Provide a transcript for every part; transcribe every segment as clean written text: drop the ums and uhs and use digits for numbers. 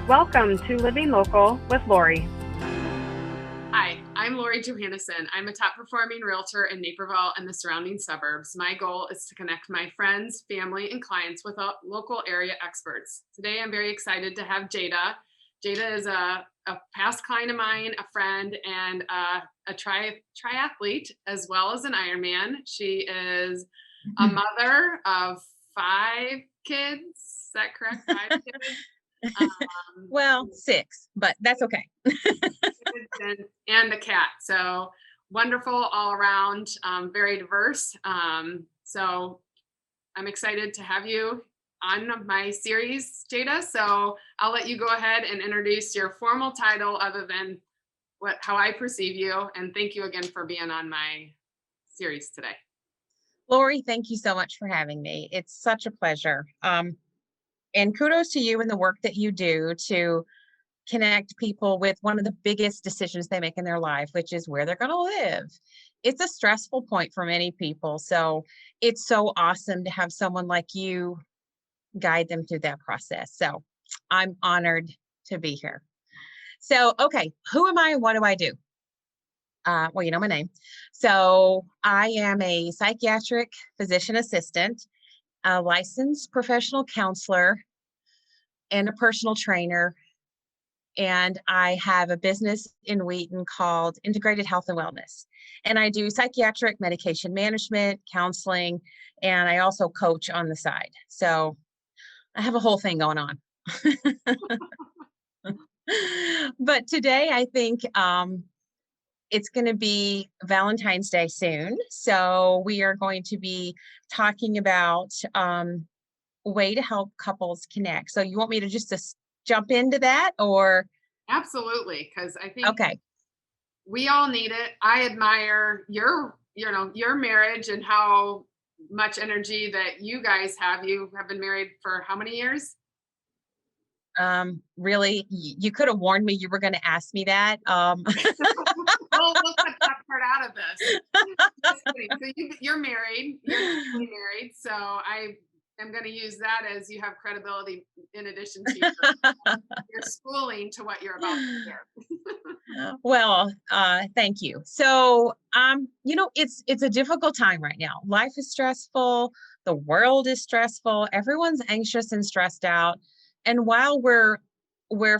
Welcome to Living Local with Lori. Hi, I'm Lori Johanneson. I'm a top performing realtor in Naperville and the surrounding suburbs. My goal is to connect my friends, family, and clients with local area experts. Today, I'm very excited to have Jada. Jada is a past client of mine, a friend, and a triathlete, as well as an Ironman. She is a mother of 5 kids. Is that correct? 5 kids? Well, 6, but that's okay. and a cat. So wonderful all around, very diverse. So I'm excited to have you on my series, Jada. So I'll let you go ahead and introduce your formal title other than how I perceive you. And thank you again for being on my series today. Lori, thank you so much for having me. It's such a pleasure. And kudos to you and the work that you do to connect people with one of the biggest decisions they make in their life, which is where they're going to live. It's a stressful point for many people. So it's so awesome to have someone like you guide them through that process. So I'm honored to be here. So, okay, who am I and what do I do? Well, you know my name. So I am a psychiatric physician assistant, a licensed professional counselor, and a personal trainer. And I have a business in Wheaton called Integrated Health and Wellness. And I do psychiatric medication management, counseling, and I also coach on the side. So I have a whole thing going on. But today I think it's going to be Valentine's Day soon. So we are going to be talking about a way to help couples connect. So you want me to just jump into that or? Absolutely. Because I think okay. We all need it. I admire your marriage and how much energy that you guys have. You have been married for how many years? Really, you could have warned me you were going to ask me that. Well, we'll cut that part out of this. Just kidding. So you're married. You're legally married. So I am going to use that as you have credibility in addition to your schooling to what you're about to hear. Well, thank you. So, it's a difficult time right now. Life is stressful. The world is stressful. Everyone's anxious and stressed out. And while we're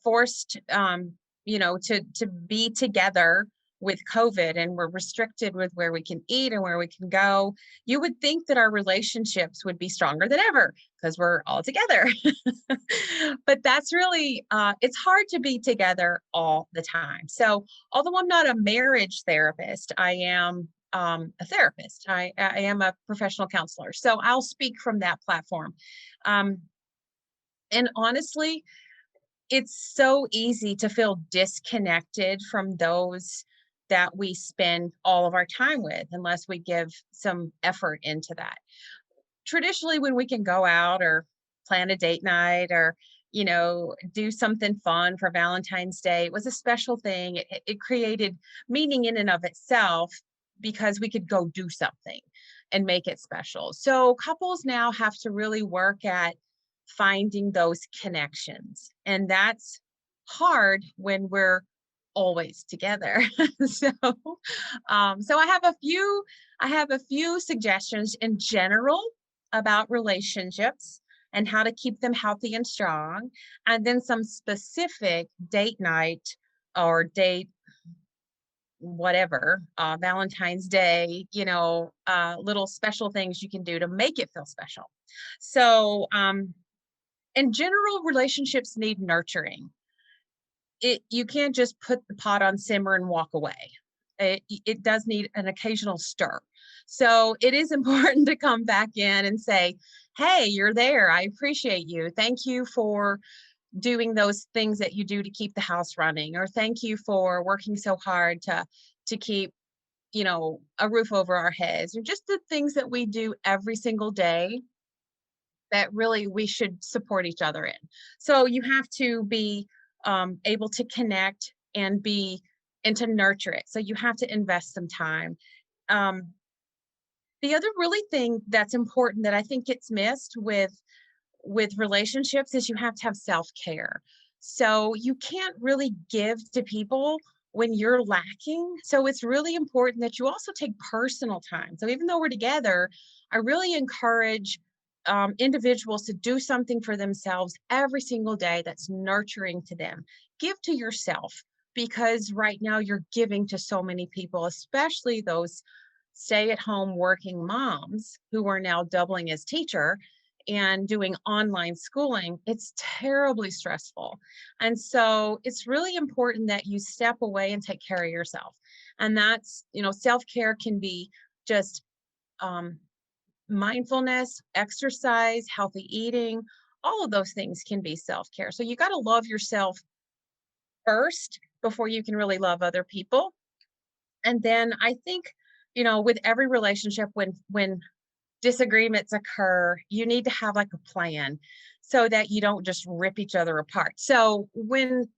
forced, to be together with COVID and we're restricted with where we can eat and where we can go, you would think that our relationships would be stronger than ever because we're all together. But that's really, it's hard to be together all the time. So although I'm not a marriage therapist, I am a therapist. I am a professional counselor. So I'll speak from that platform. And honestly, it's so easy to feel disconnected from those that we spend all of our time with unless we give some effort into that. Traditionally, when we can go out or plan a date night or do something fun for Valentine's Day, it was a special thing. It created meaning in and of itself because we could go do something and make it special. So couples now have to really work at finding those connections, and that's hard when we're always together. So I have a few suggestions in general about relationships and how to keep them healthy and strong, and then some specific date night or date whatever, Valentine's Day, little special things you can do to make it feel special. So in general, relationships need nurturing. You can't just put the pot on simmer and walk away. It does need an occasional stir. So it is important to come back in and say, hey, you're there. I appreciate you. Thank you for doing those things that you do to keep the house running, or thank you for working so hard to keep, a roof over our heads, or just the things that we do every single day that really we should support each other in. So you have to be able to connect and to nurture it. So you have to invest some time. The other really thing that's important that I think gets missed with relationships is you have to have self-care. So you can't really give to people when you're lacking. So it's really important that you also take personal time. So even though we're together, I really encourage individuals to do something for themselves every single day that's nurturing to them. Give to yourself, because right now you're giving to so many people, especially those stay-at-home working moms who are now doubling as teacher and doing online schooling. It's terribly stressful. And so it's really important that you step away and take care of yourself. And that's, self-care can be just mindfulness, exercise, healthy eating, all of those things can be self-care. So you got to love yourself first before you can really love other people. And then I think, with every relationship, when disagreements occur, you need to have like a plan so that you don't just rip each other apart. So when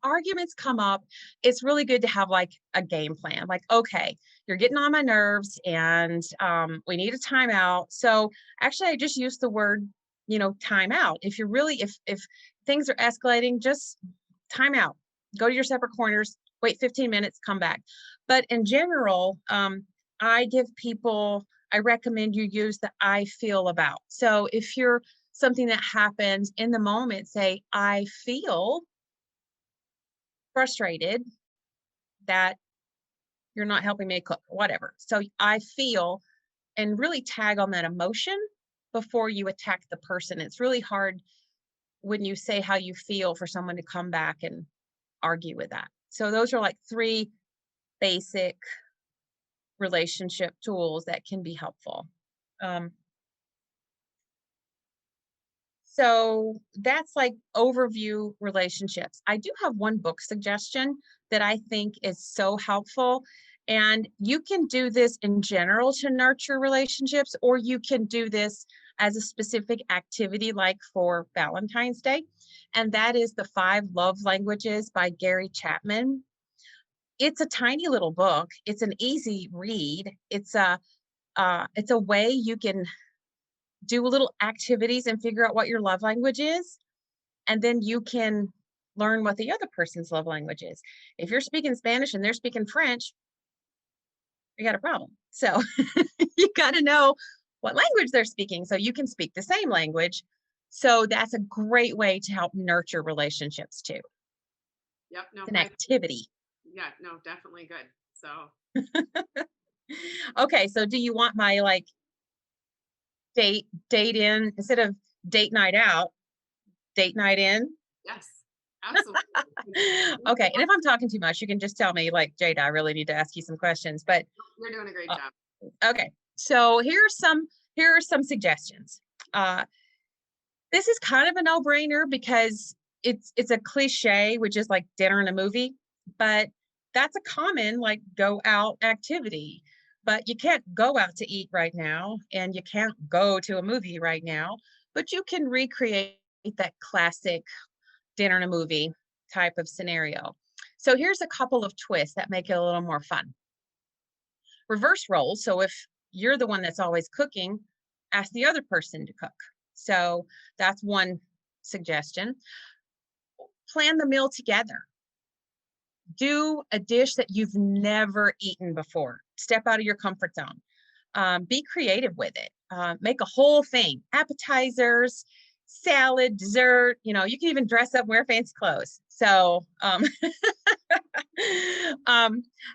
arguments come up, it's really good to have like a game plan. Like, okay, you're getting on my nerves, and we need a timeout. So actually, I just use the word, timeout. If you're really, if things are escalating, just timeout. Go to your separate corners. Wait 15 minutes. Come back. But in general, I recommend you use the I feel about. So if you're something that happens in the moment, say, I feel frustrated that you're not helping me cook, whatever. So I feel, and really tag on that emotion before you attack the person. It's really hard when you say how you feel for someone to come back and argue with that. So those are like 3 basic relationship tools that can be helpful. Um, So that's like overview relationships. I do have one book suggestion that I think is so helpful. And you can do this in general to nurture relationships, or you can do this as a specific activity, like for Valentine's Day. And that is The 5 Love Languages by Gary Chapman. It's a tiny little book. It's an easy read. It's a way you can do little activities and figure out what your love language is. And then you can learn what the other person's love language is. If you're speaking Spanish and they're speaking French, you got a problem. So you got to know what language they're speaking so you can speak the same language. So that's a great way to help nurture relationships too. Yep. No, It's an activity. yeah, no, definitely good. So, Okay. So do you want my like date in instead of date night out, date night in? yes, absolutely. Okay. And if I'm talking too much, you can just tell me, like, Jada, I really need to ask you some questions. But You're doing a great uh, job. okay. So here are some suggestions. Uh, this is kind of a no-brainer because it's a cliche, which is like dinner and a movie, but that's a common like go out activity. But you can't go out to eat right now, and you can't go to a movie right now, but you can recreate that classic dinner and a movie type of scenario. So here's a couple of twists that make it a little more fun. Reverse roles. So if you're the one that's always cooking, ask the other person to cook. So that's one suggestion. Plan the meal together. Do a dish that you've never eaten before. Step out of your comfort zone. Be creative with it. Make a whole thing, appetizers, salad, dessert. You can even dress up, wear fancy clothes. So, and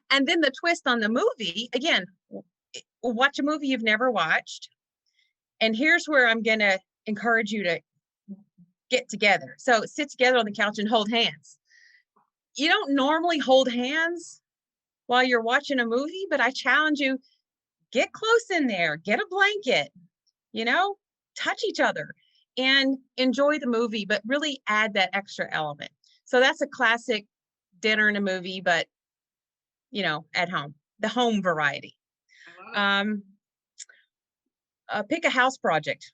then the twist on the movie, again, watch a movie you've never watched. And here's where I'm going to encourage you to get together. So sit together on the couch and hold hands. You don't normally hold hands while you're watching a movie, but I challenge you, get close in there, get a blanket, touch each other and enjoy the movie, but really add that extra element. So that's a classic dinner and a movie, but at home, the home variety. I love Pick a house project.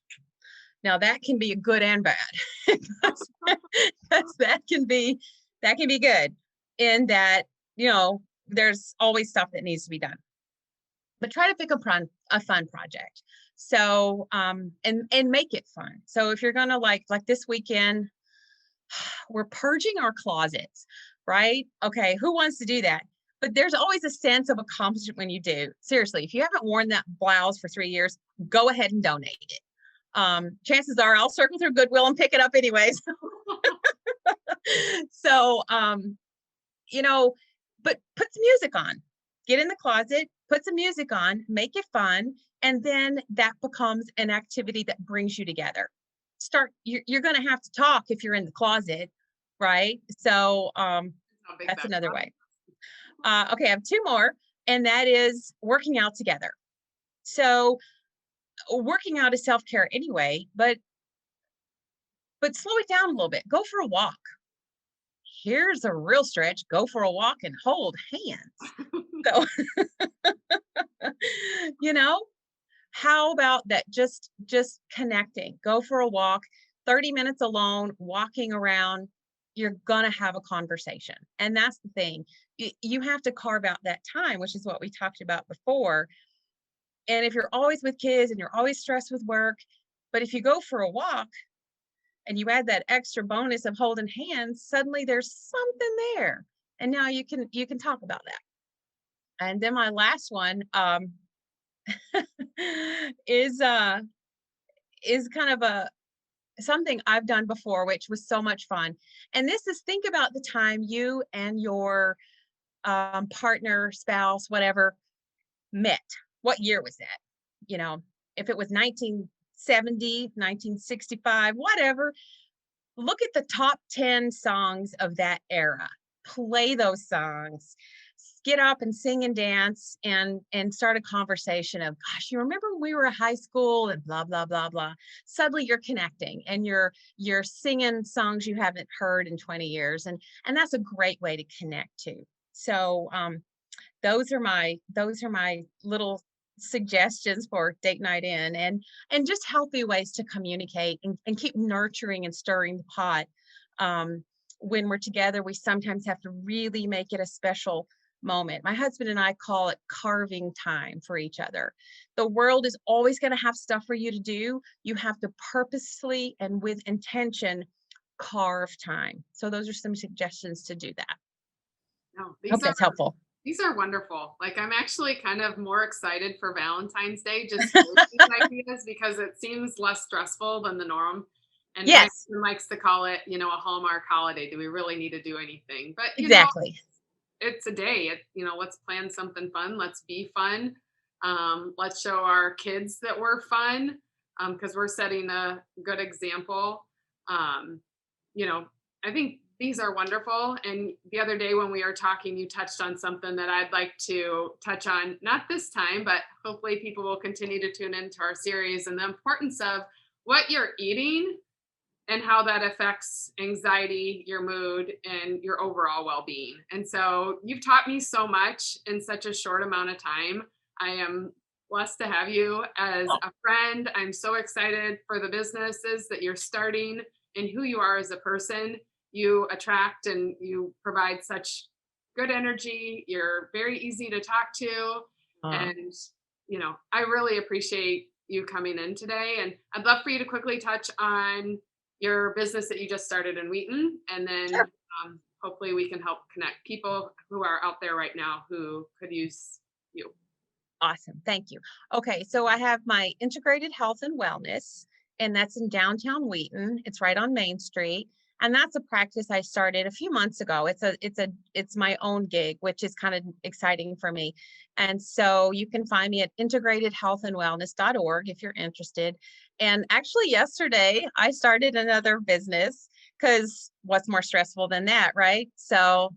Now that can be good and bad. because that can be good in that, there's always stuff that needs to be done. But try to pick a fun project. So and make it fun. So if you're gonna like this weekend, We're purging our closets, right? Okay, who wants to do that? But there's always a sense of accomplishment when you do. Seriously, if you haven't worn that blouse for 3 years, go ahead and donate it. Chances are I'll circle through Goodwill and pick it up anyways. So, but put some music on, get in the closet, put some music on, make it fun. And then that becomes an activity that brings you together. You're going to have to talk if you're in the closet, right? So, that's another way. Okay, I have two more, and that is working out together. So working out is self-care anyway, but slow it down a little bit. Go for a walk. Here's a real stretch. Go for a walk and hold hands. So, how about that? Just connecting. Go for a walk, 30 minutes alone, walking around. You're going to have a conversation. And that's the thing. You have to carve out that time, which is what we talked about before. And if you're always with kids and you're always stressed with work, but if you go for a walk and you add that extra bonus of holding hands, suddenly there's something there. And now you can talk about that. And then my last one is kind of something I've done before, which was so much fun. And this is, think about the time you and your partner, spouse, whatever, met. What year was that? If it was 1970, 1965, whatever, look at the top 10 songs of that era. Play those songs. Get up and sing and dance and start a conversation of, gosh, you remember when we were in high school and blah, blah, blah, blah. Suddenly you're connecting and you're singing songs you haven't heard in 20 years. And that's a great way to connect to. So those are my little suggestions for date night in, and just healthy ways to communicate and keep nurturing and stirring the pot. When we're together, we sometimes have to really make it a special moment. My husband and I call it carving time for each other. The world is always going to have stuff for you to do. You have to purposely and with intention carve time. So those are some suggestions to do that. No, Hope that's helpful. These are wonderful. Like, I'm actually kind of more excited for Valentine's Day, just hearing these ideas, because it seems less stressful than the norm. And my Yes, husband likes to call it, a Hallmark holiday. Do we really need to do anything? But exactly. It's a day. Let's plan something fun. Let's be fun. Let's show our kids that we're fun, because we're setting a good example. I think these are wonderful. And the other day when we were talking, you touched on something that I'd like to touch on, not this time, but hopefully people will continue to tune into our series, and the importance of what you're eating and how that affects anxiety, your mood, and your overall well-being. And so you've taught me so much in such a short amount of time. I am blessed to have you as a friend. I'm so excited for the businesses that you're starting and who you are as a person. You attract and you provide such good energy. You're very easy to talk to. And, I really appreciate you coming in today. And I'd love for you to quickly touch on your business that you just started in Wheaton. And then Sure. Hopefully we can help connect people who are out there right now who could use you. Awesome. Thank you. Okay. So I have my integrated health and wellness, and that's in downtown Wheaton. It's right on Main Street. And that's a practice I started a few months ago. It's my own gig, which is kind of exciting for me. And so you can find me at integratedhealthandwellness.org if you're interested. And actually yesterday I started another business, because what's more stressful than that, right? So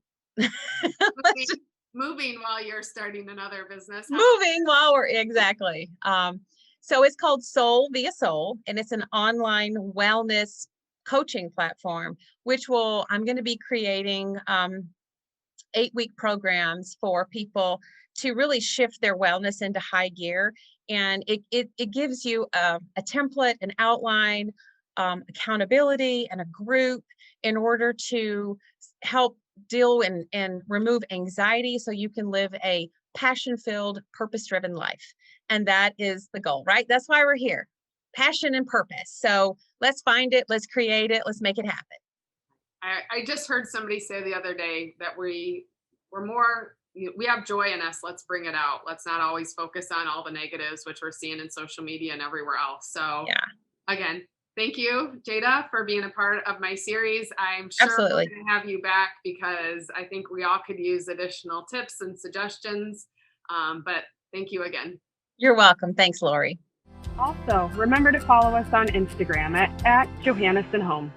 moving while you're starting another business. Moving while we're exactly. So it's called Soul via Soul, and it's an online wellness coaching platform, which I'm going to be creating 8-week programs for people to really shift their wellness into high gear. And it gives you a template, an outline, accountability, and a group in order to help deal and remove anxiety so you can live a passion-filled, purpose-driven life. And that is the goal, right? That's why we're here. Passion and purpose. So let's find it, let's create it, let's make it happen. I just heard somebody say the other day that we have joy in us. Let's bring it out. Let's not always focus on all the negatives, which we're seeing in social media and everywhere else. So Yeah, again, thank you, Jada, for being a part of my series. I'm sure we're absolutely. going to have you back because I think we all could use additional tips and suggestions. But thank you again. You're welcome. Thanks, Lori. Also, remember to follow us on Instagram at Johanneson Home.